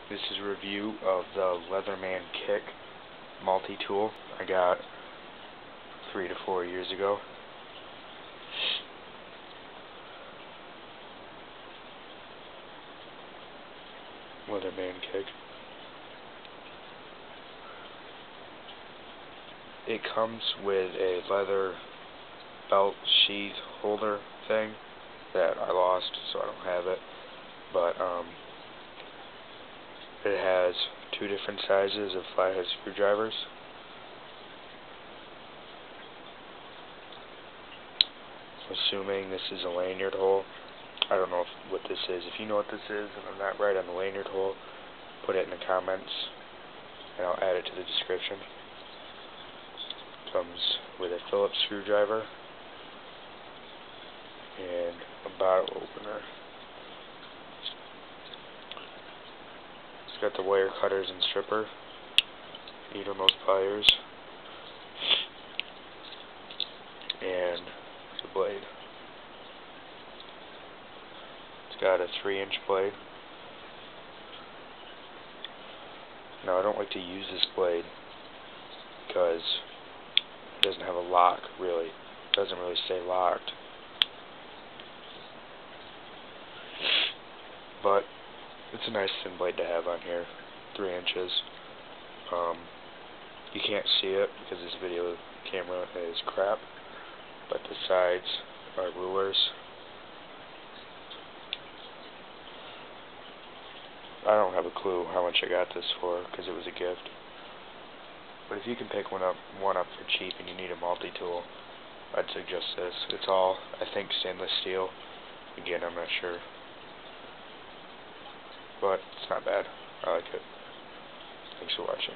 This is a review of the Leatherman Kick multi-tool I got 3 to 4 years ago. Leatherman Kick. It comes with a leather belt sheath holder thing that I lost, so I don't have it. But it has 2 different sizes of flathead screwdrivers. Assuming this is a lanyard hole. I don't know what this is. If you know what this is and I'm not right on the lanyard hole, put it in the comments and I'll add it to the description. Comes with a Phillips screwdriver and a bottle opener. It's got the wire cutters and stripper, needle nose pliers, and the blade. It's got a 3-inch blade. Now I don't like to use this blade because it doesn't have a lock really. It doesn't really stay locked. But it's a nice thin blade to have on here, 3 inches. You can't see it because this video camera is crap, but the sides are rulers. I don't have a clue how much I got this for because it was a gift. But if you can pick one up for cheap and you need a multi-tool, I'd suggest this. It's all, I think, stainless steel. Again, I'm not sure. But it's not bad. I like it. Thanks for watching.